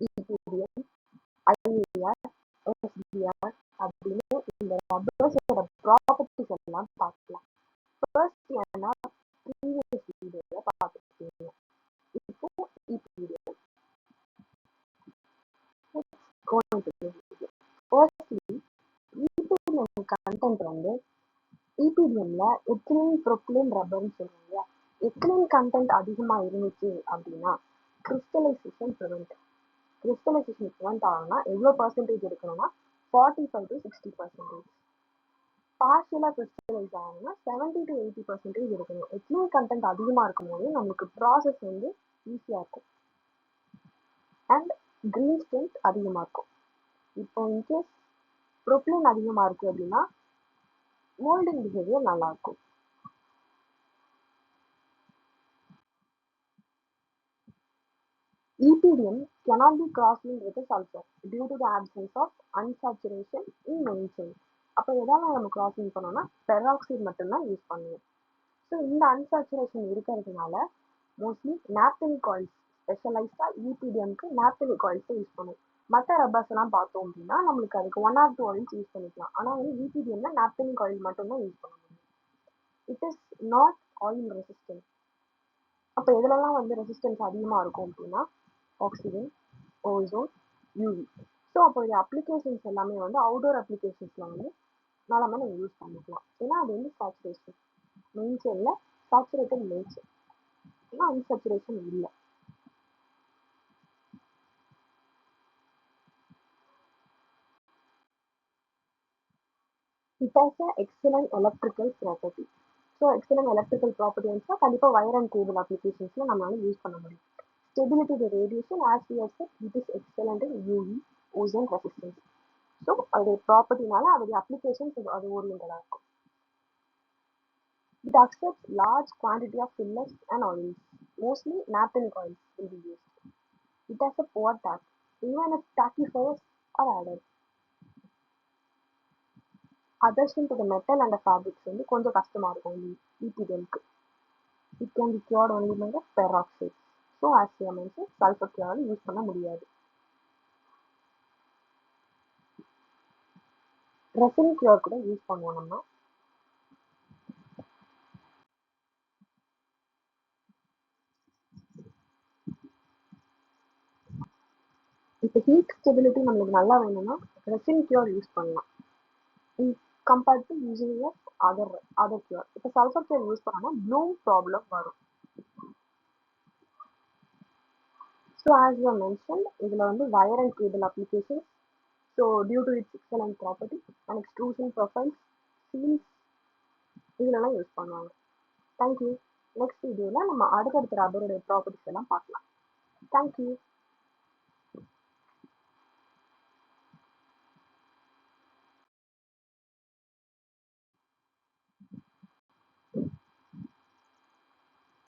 EPDM, IAR, SBR அப்படின்னு இந்த ரப்பர்ஸோட properties எல்லாம் பார்க்கலாம். ஃபர்ஸ்ட் ஏன்னா ப்ரீவியஸ் வீடியோல பார்த்துருக்கீங்க. இப்போ EPDM. ஃபர்ஸ்ட்லி EPDM கண்டென்ட் வந்து EPDMல எத்திலீன் புரோப்பிலீன் ரப்பர்னு சொல்லுவாங்க. எத்திலீன் கண்டென்ட் அதிகமா இருந்துச்சு அப்படின்னா கிறிஸ்டலைசேஷன் ப்ரிவென்ட் ஆகும்னா எவ்வளோ பர்சன்டேஜ் இருக்கணும்னா 45 to 60%. பார்ஷியலா கிறிஸ்டலைஸ் ஆகணும்னா 70 to 80% இருக்கணும். எத்திலீன் கண்டென்ட் அதிகமா இருக்கும் போது நமக்கு ப்ராசஸ் வந்து ஈஸியா இருக்கும் அண்ட் கிரீன் ஸ்ட்ரென்த் அதிகமா இருக்கும். இப்போ இன்கேஸ் புரோப்பிலீன் அதிகமா இருக்கு அப்படின்னா மோல்டிங் பிஹேவியர் நல்லா இருக்கும். EPDM cannot be cross-linked with a sulfur due to the absence of unsaturation in main chain. அப்போ எதால நம்ம கிராஸ்லிங்க் பண்ணோம்னா பெராக்சைடு மட்டும்தான் யூஸ் பண்ணுவோம். ஸோ இந்த அன்சாச்சுரேஷன் இருக்கிறதுனால மோஸ்ட்லி நாப்தலிக் ஆயில்ஸ் ஸ்பெஷலைஸ்டா EPDMக்கு நாப்தலிக் ஆயில்ஸை யூஸ் பண்ணுவோம். மற்ற ரப்பர்ஸ் எல்லாம் பார்த்தோம் அப்படின்னா நம்மளுக்கு அதுக்கு 1 or 2 ஆயில்ஸ் யூஸ் பண்ணிக்கலாம். ஆனால் வந்து EPDMல நாப்தலிக் ஆயில் மட்டும்தான் யூஸ் பண்ண முடியும். It is not oil resistant. அப்போ எதுலலாம் வந்து ரெசிஸ்டன்ஸ் அதிகமாக இருக்கும் அப்படின்னா ஆக்சிஜன், ஓசோன், யூவி. ஸோ அப்போ இது அப்ளிகேஷன்ஸ் எல்லாமே வந்து அவுடோர் அப்ளிகேஷன்ஸில் வந்து நம்ம யூஸ் பண்ணிக்கலாம். ஏன்னா அது வந்து சேச்சுரேஷன் மெயின் செயினில் சேச்சுரேட்டட் மெயின் செயின், ஏன்னா அன்சேச்சுரேஷன் இல்லை. It has a excellent electrical property. So excellent electrical property வந்துச்சுன்னா கண்டிப்பாக வயர் அண்ட் கேபிள் அப்ளிகேஷன்ஸில் நம்மளால யூஸ் பண்ண முடியும். Stability to radiation, as we have said, it is excellent in UV, ozone resistance. So, அதோட ப்ராப்பர்ட்டினால அதோட applications அது ஓரியன்டா இருக்கும். It accepts large quantity of fillers and oils. Mostly naphthenic oils will be used. It has a poor tack. Even if tackifiers are added. Adhesion to the metal and the fabrics வந்து கொஞ்சம் கஷ்டமா இருக்கும் EPDMக்கு. It can be cured only by the peroxide. So, as I mentioned, sulfur cure use பண்ண முடியாது. Resin cure கூட use பண்ணுவோம் நம்ம. இப்போ ஹீட் ஸ்டெபிலிட்டி நம்மளுக்கு நல்லா வேணும்னா ரெசின் கியூர் யூஸ் பண்ணலாம் compared to using other cure. இப்போ சல்ஃபர் கியூர் யூஸ் பண்ணோம்னா ப்ளூம் ப்ராப்ளம் வரும். ஸோ ஆஸ் யூ மென்ஷன் இதில் வந்து wire and cable application. So due to its excellent property and extrusion profiles, seals இதுலலாம் use பண்ணுவாங்க. Thank you. Next வீடியோவில் நம்ம அடுத்தடுத்த ரப்பருடைய ப்ராப்பர்ட்டிஸ் எல்லாம் பார்க்கலாம். தேங்க்யூ.